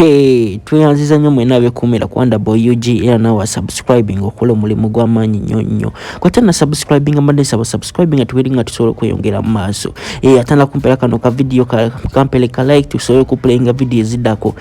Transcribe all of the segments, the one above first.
Okay, tuyanziza nnyo mwena abeekuumira ku Wonderboy UG era nawe subscribing okola omulimu gw'amaanyi nnyo. Kwata na subscribing mbadde nsaba subscribing atubeere nga tusobola okweyongera mu maaso. Atandika kumpera kano ka video kampele ka like tusobole okuplayinga video eziddako.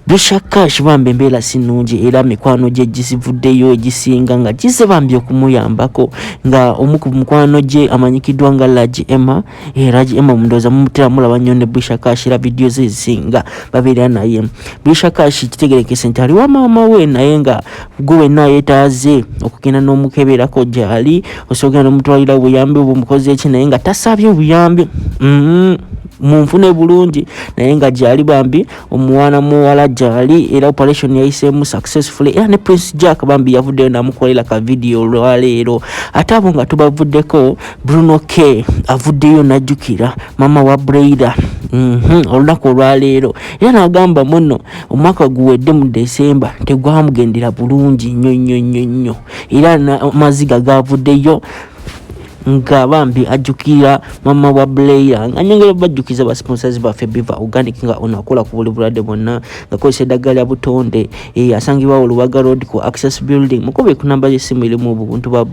Brisha Cash bambi embeera si nnungi era mikwano gye gisivuddeyo egisinga nga gize bambi okumuyambako nga omu ku mukwano gye amanyikiddwa nga Raji Emma. Raji Emma mundooza mumutera mulaba nnyo ne Brisha Cash era video ze ezisinga babeera naye. Brisha Cash kitegerekese nti aliwo maama we naye nga gwe wenna yeetaaze okugenda n'omukeberako gy'ali osobola n'omutwalira obuyambi obumukoze eki naye nga tasabye obuyambi munfune bulungi naye nga gy'ali bambi omwana muwala gy'ali era operation yayiseemu successfully era ne Prince Jack bambi yavuddeyo namukolera ka video olwaleero ate abo nga tubavuddeko Bruno K avuddeyo najjukira mama wa Breda olunaku olwaleero era n'agamba muno omwaka guwedde mu December tegwamugendera bulungi nnyo era amaziga gavuddeyo nga bambi ajjukira mama wa Blair nga nyongera bajjukiza ba sponsors baffe Biva Organic nga onakola ku buli bulwadde bonna nga kozesa eddagala lya butonde asangibwa Oluwaga Road ku Access Building mukobe ku namba y'essimu eri mu buntu bwa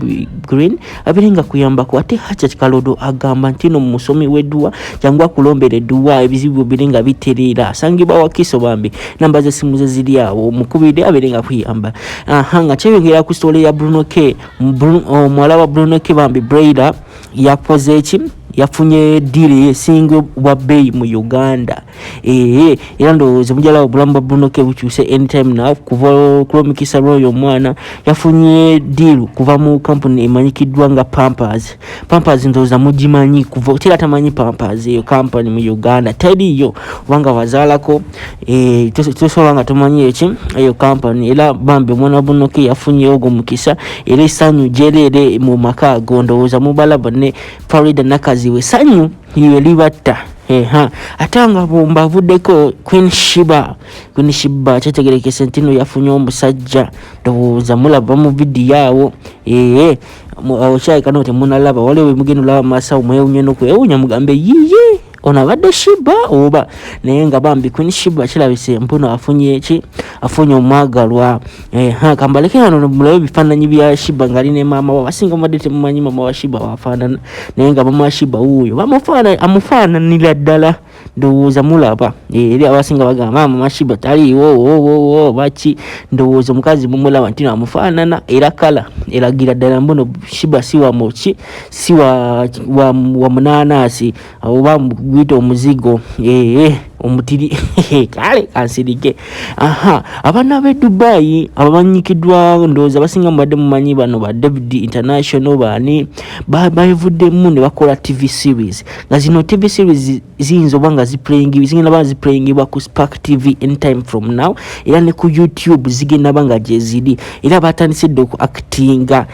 green abirenga kuyambako ate Hacha Kalodo agamba nti no musomi w'edduwa jangu akulombere edduwa ebizibu birenga biterera asangibwa Wakiso bambi namba z'essimu ze ziri awo mukubide abirenga kuyamba nga kyeyongera ku story ya Bruno K mwala wa Bruno K bambi Breda yakoze eki yafunye deal single wa bay mu Uganda era ndowooza mujala obulamu bwa Bruno K bukyuse anytime now kuva kulomikisa Royal mwana yafunye deal kuva mu company emanyikiddwa nga Pampers ndowooza mugimanyi kuva tera tamanyi Pampers eyo company mu Uganda teriyo wanga wazaalako tosobola nga tomanyi eki eyo company era bambi omwana Bruno K yafunye ogwo mukisa era essanyu gyerere mu maka ago ndowooza mubalaba ne Farida Nakazi we sanyu yiwe libatta atanga bomba avuddeko Queen Shiba kyetegerekese nti no yafunye omusajja ndowooza mulaba mu video yawo okyayika no temunalaba waliwo mugenda olaba maasawo mwewunye n'okwewunya mugambe yiye onabadde Shiba oba naye nga bambi Queen Shiba kirabise mpuno afunye eki afunye omwagalwa kambaleke hano mulabe bifaananyi bya Shiba nga ali ne maama wa basinga mbadde temumanyi maama wa Shiba wafaanana naye nga maama wa Shiba wuuyo amufaananira ddala ndowooza mulaba eri abasinga bagamba maama wa Shiba taliiwo baki ndowooza omukazi mumulaba nti amufaanana era kala eragira ddala mbuno Shiba si wa moki si wa munanasi oba gwita omuzigo omutiri kale kansirike abaana b'e Dubai abamanyikiddwa ndowooza basinga mubadde mumanyi bano ba David International baani bavuddemu ne bakola TV series nga zino TV series ziyinza oba nga zigenda ba ziplayingibwa ku Spark TV anytime from now era ne ku YouTube zigenda ba nga gye ziri era batandisidde oku actinga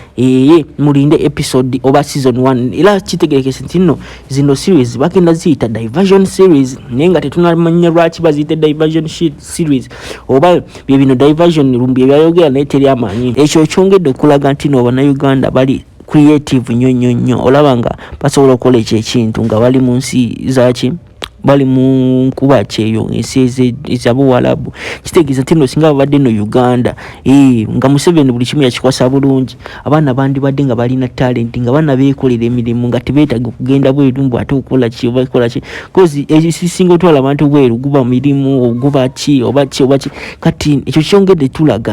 mulinde episode oba season 1 era kitegerekese nti nno zino series bagenda ziyita diversion series naye nga tetunamanya lwaki baziyite diversion series oba bye bino diversion lumbi ebyayogera naye teri amanyi ekyo kyongedde okulaga nti no bannayuganda bali creative nnyo olaba nga basobola okukola ekyo ekintu nga bali mu nsi zaki bali mu nkuba kyeyo ensi ezabuwalabu kitegeeza nti no singa babadde no Uganda nga Museveni buli kimu yakikwasa bulungi abaana bandibadde nga balina talent nga baana beekolera emirimu nga tebeetaga okugenda bweru ate okukola ki oba kola ki kozi ekisinga otwala abantu bweru guba mirimu oguba ki oba ki kati ekyo kyongedde tulaga